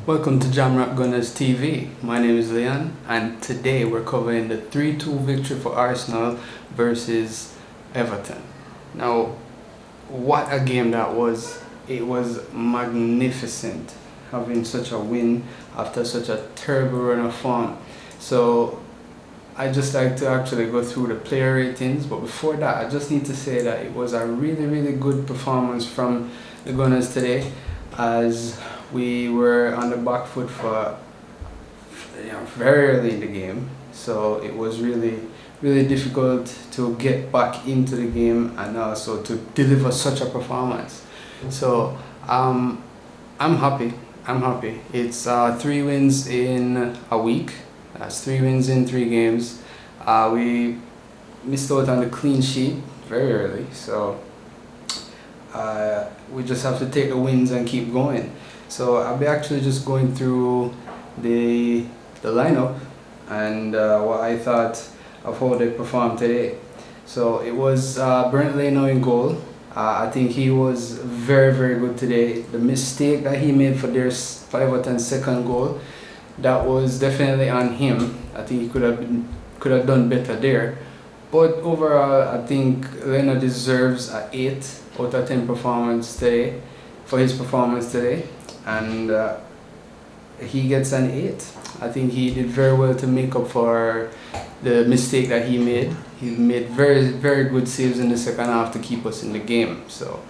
Welcome to JamRock Gunners TV. My name is Leon, and today we're covering the 3-2 victory for Arsenal versus Everton. Now, what a game that was! It was magnificent having such a win after such a terrible run of form. So, I just like to actually go through the player ratings, but before that, I just need to say that it was a really good performance from the Gunners today, as we were on the back foot for very early in the game, so it was really difficult to get back into the game and also to deliver such a performance. So I'm happy. It's 3 wins in a week. That's 3 wins in 3 games. We missed out on the clean sheet very early, so we just have to take the wins and keep going. So I'll be actually just going through the lineup and what I thought of how they performed today. So it was Brent Leno in goal. I think he was very good today. The mistake that he made for their Everton's second goal, that was definitely on him. I think he could have done better there. But overall, I think Leno deserves an 8 out of 10 performance today for his performance today, and he gets an 8. I think he did very well to make up for the mistake that he made. He made very good saves in the second half to keep us in the game. So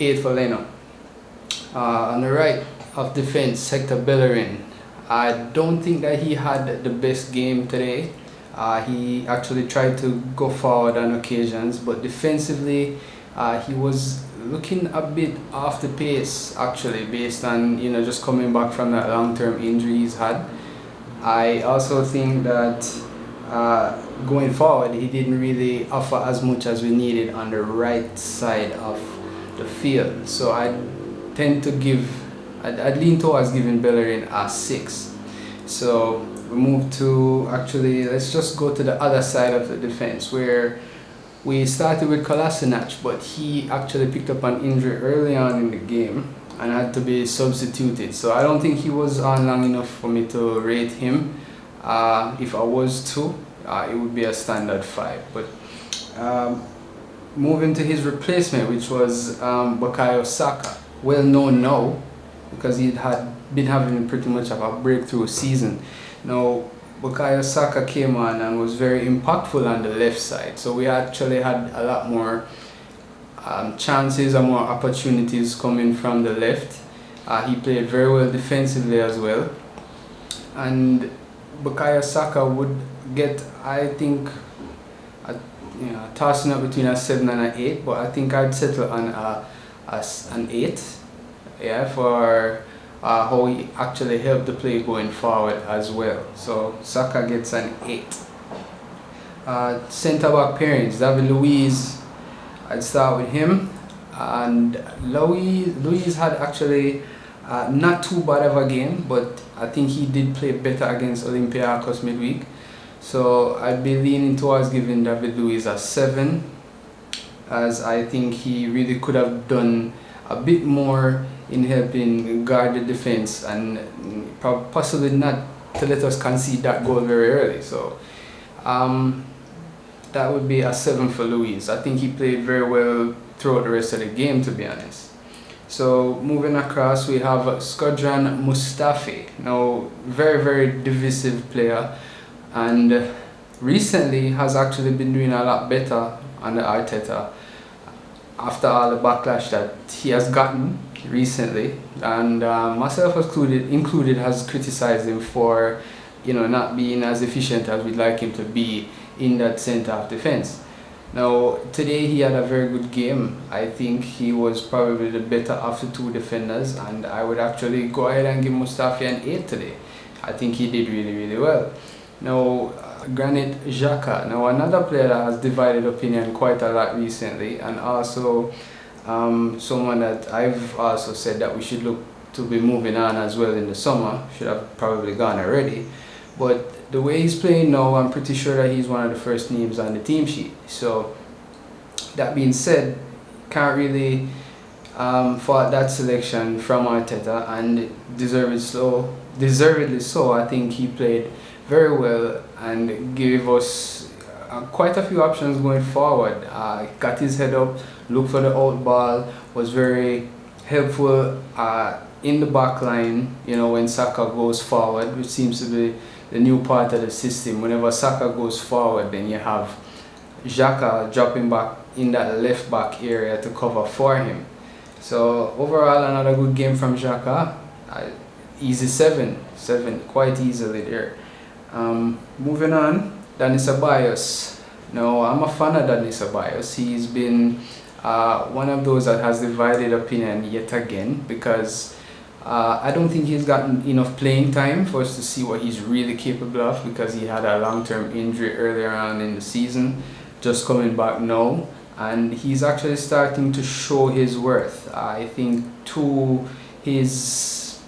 8 for Leno. On the right of defense, Hector Bellerin. I don't think that he had the best game today. He actually tried to go forward on occasions, but defensively he was looking a bit off the pace, actually, based on just coming back from that long-term injury he's had. I also think that going forward he didn't really offer as much as we needed on the right side of the field. So I'd lean towards giving Bellerin a 6. So we move to, actually, let's just go to the other side of the defense, where we started with Kolasinac, but he actually picked up an injury early on in the game and had to be substituted. So I don't think he was on long enough for me to rate him. If I was to, it would be a standard 5. But moving to his replacement, which was Bukayo Saka, well known now because he had been having pretty much of a breakthrough season. Now, Bukayo Saka came on and was very impactful on the left side. So we actually had a lot more chances and more opportunities coming from the left. He played very well defensively as well. And Bukayo Saka would get, I think, tossing up between a 7 and an 8, but I think I'd settle on an 8. Yeah, for how he actually helped the play going forward as well. So Saka gets an 8. Centre back pairings, David Luiz, I'd start with him. And Luiz had actually not too bad of a game, but I think he did play better against Olympiacos midweek. So I'd be leaning towards giving David Luiz a 7, as I think he really could have done a bit more in helping guard the defense and possibly not to let us concede that goal very early. So that would be a 7 for Luiz. I think he played very well throughout the rest of the game, to be honest. So moving across, we have Shkodran Mustafi. Now, very divisive player, and recently has actually been doing a lot better under Arteta after all the backlash that he has gotten recently, and myself included has criticized him for not being as efficient as we'd like him to be in that centre of defense. Now today he had a very good game. I think he was probably the better of the 2 defenders, and I would actually go ahead and give Mustafi an 8 today. I think he did really well. Now Granit Xhaka, now another player that has divided opinion quite a lot recently, and also someone that I've also said that we should look to be moving on as well in the summer. Should have probably gone already, but the way he's playing now, I'm pretty sure that he's one of the first names on the team sheet. So that being said, can't really for that selection from Arteta, and deservedly so. I think he played very well and gave us quite a few options going forward. Got his head up, looked for the out ball, was very helpful in the back line, you know, when Saka goes forward, which seems to be the new part of the system. Whenever Saka goes forward, then you have Xhaka dropping back in that left back area to cover for him. So overall, another good game from Xhaka. Easy 7 quite easily there. Moving on, Dani Ceballos. Now, I'm a fan of Dani Ceballos. He's been one of those that has divided opinion yet again, because I don't think he's gotten enough playing time for us to see what he's really capable of, because he had a long-term injury earlier on in the season, just coming back now, and he's actually starting to show his worth. I think to his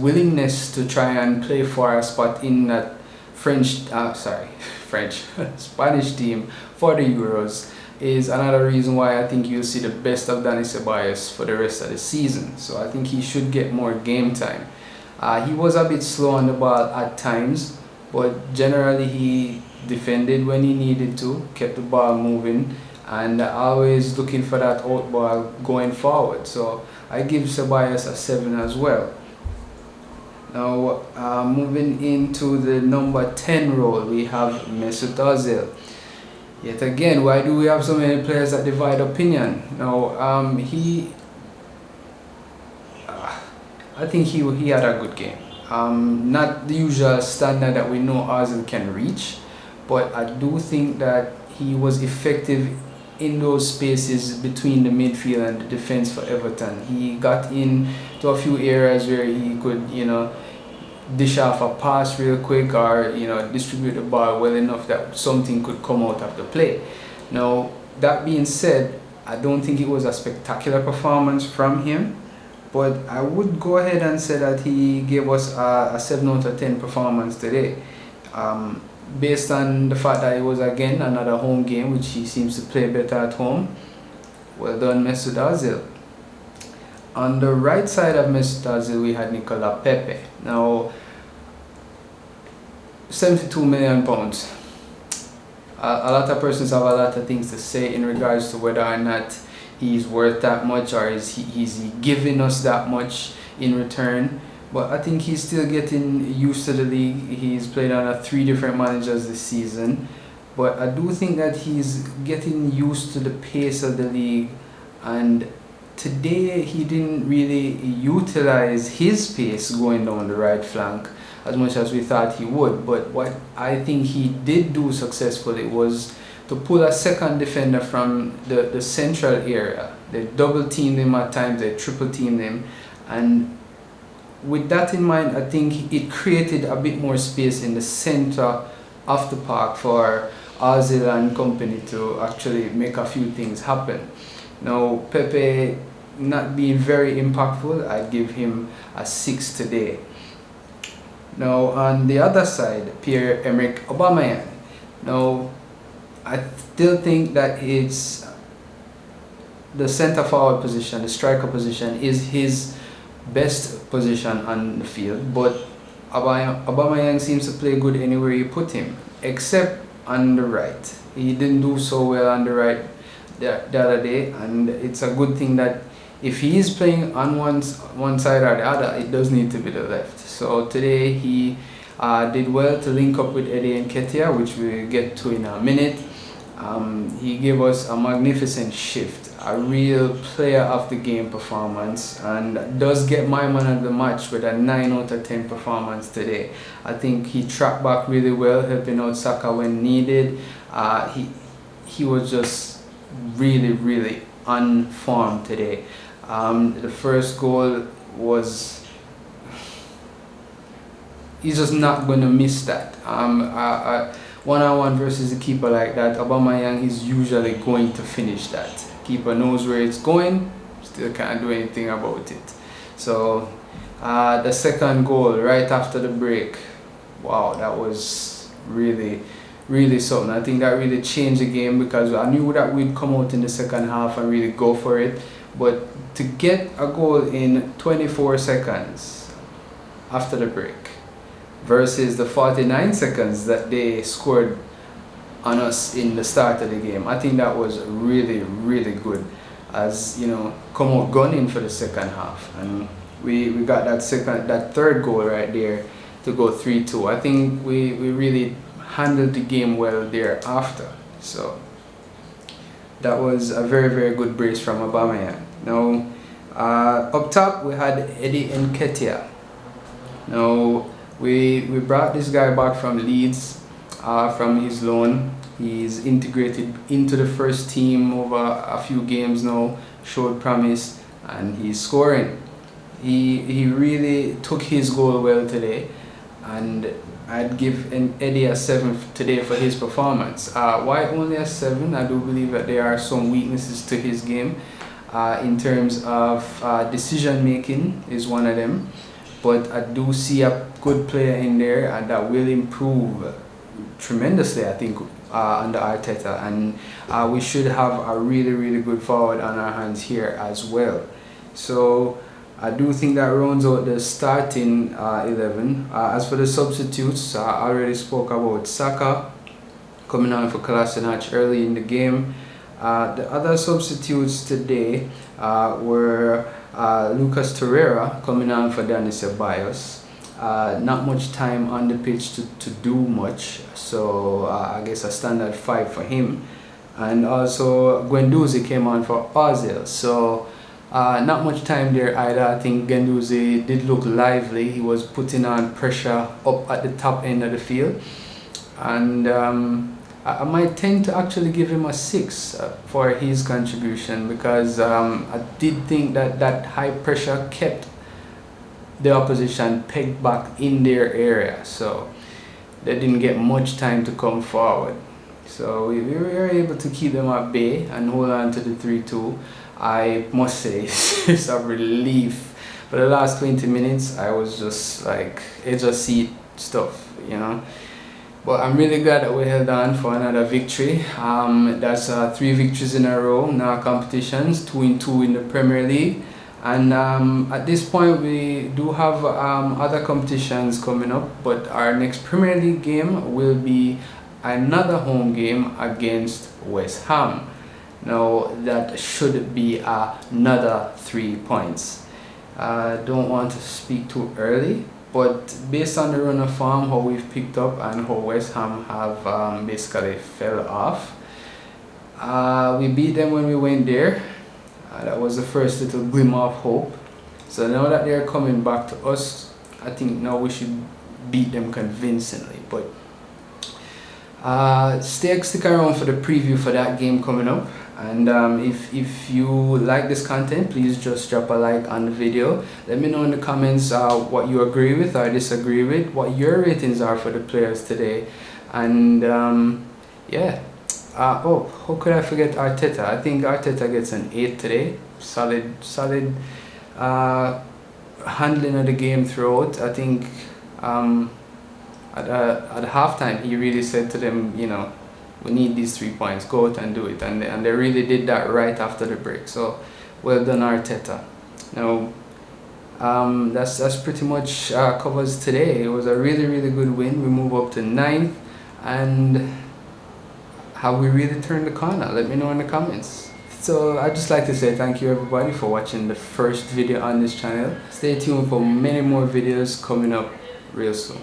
willingness to try and play for a spot in that Spanish team for the Euros is another reason why I think you'll see the best of Dani Ceballos for the rest of the season. So I think he should get more game time. He was a bit slow on the ball at times, but generally he defended when he needed to, kept the ball moving, and always looking for that out ball going forward. So I give Ceballos a 7 as well. Now moving into the number 10 role, we have Mesut Ozil. Yet again, why do we have so many players that divide opinion? Now, I think he had a good game. Not the usual standard that we know Ozil can reach, but I do think that he was effective in those spaces between the midfield and the defense for Everton. He got into a few areas where he could, you know, dish off a pass real quick, or, you know, distribute the ball well enough that something could come out of the play. Now, that being said, I don't think it was a spectacular performance from him, but I would go ahead and say that he gave us a 7 out of 10 performance today, based on the fact that it was again another home game, which he seems to play better at home. Well done, Mesut Ozil. On the right side of Mesut Ozil, we had Nicolas Pepe. Now, £72 million. A lot of persons have a lot of things to say in regards to whether or not he's worth that much, or is he giving us that much in return. But I think he's still getting used to the league. He's played under 3 different managers this season. But I do think that he's getting used to the pace of the league, and today he didn't really utilize his pace going down the right flank as much as we thought he would. But what I think he did do successfully was to pull a second defender from the central area. They double teamed him at times, they triple teamed him, and with that in mind, I think it created a bit more space in the center of the park for Ozil and company to actually make a few things happen. Now, Pepe not being very impactful, I give him a 6 today. Now, on the other side, Pierre-Emerick Aubameyang. Now, I still think that it's the center forward position, the striker position, is his best position on the field, but Aubameyang seems to play good anywhere you put him, except on the right. He didn't do so well on the right the other day, and it's a good thing that if he is playing on one side or the other, it does need to be the left. So today he did well to link up with Eddie Nketiah, which we'll get to in a minute. He gave us a magnificent shift, a real player of the game performance, and does get my man of the match with a 9 out of 10 performance today. I think he tracked back really well, helping out Saka when needed. He was just really on form today. The first goal was, he's just not going to miss that. One-on-one versus a keeper like that, Aubameyang is usually going to finish that. Keeper knows where it's going, still can't do anything about it. So the second goal right after the break, wow, that was really really something. I think that really changed the game, because I knew that we'd come out in the second half and really go for it, but to get a goal in 24 seconds after the break versus the 49 seconds that they scored on us in the start of the game, I think that was really, really good. As you know, come out gunning for the second half, and we got that third goal right there to go 3-2. I think we really handled the game well thereafter. So that was a very, very good brace from Aubameyang. Now up top we had Eddie Nketiah. Now we brought this guy back from Leeds, from his loan. He's integrated into the first team over a few games now, showed promise, and he's scoring. He really took his goal well today, and I'd give Eddie a 7 today for his performance. Why only a 7? I do believe that there are some weaknesses to his game. In terms of decision making is one of them, but I do see a good player in there, and that will improve tremendously, I think, under Arteta, and we should have a really, really good forward on our hands here as well. So I do think that rounds out the starting 11. As for the substitutes, I already spoke about Saka coming on for Kolasinac early in the game. The other substitutes today were Lucas Torreira coming on for Dani Ceballos. Not much time on the pitch to do much, so I guess a standard 5 for him. And also Guendouzi came on for Ozil, so not much time there either. I think Guendouzi did look lively. He was putting on pressure up at the top end of the field, and I might tend to actually give him a 6 for his contribution, because I did think that high pressure kept the opposition pegged back in their area, so they didn't get much time to come forward. So we were able to keep them at bay and hold on to the 3-2. I must say it's a relief. For the last 20 minutes I was just like edge of seat stuff, you know. But I'm really glad that we held on for another victory. That's 3 victories in a row in our competitions, 2-2 in the Premier League. And at this point we do have other competitions coming up, but our next Premier League game will be another home game against West Ham. Now that should be another 3 points. Don't want to speak too early, but based on the run of form, how we've picked up and how West Ham have basically fell off, we beat them when we went there. That was the first little glimmer of hope. So now that they're coming back to us, I think now we should beat them convincingly. But stick around for the preview for that game coming up. And if you like this content, please just drop a like on the video. Let me know in the comments what you agree with or disagree with, what your ratings are for the players today. And yeah. Oh, how could I forget Arteta? I think Arteta gets an 8 today. Solid handling of the game throughout. I think at halftime he really said to them, you know, we need these 3 points, go out and do it, and they really did that right after the break. So well done, Arteta. Now that's pretty much covers today. It was a really, really good win. We move up to 9th, and have we really turned the corner? Let me know in the comments. So I'd just like to say thank you everybody for watching the first video on this channel. Stay tuned for many more videos coming up real soon.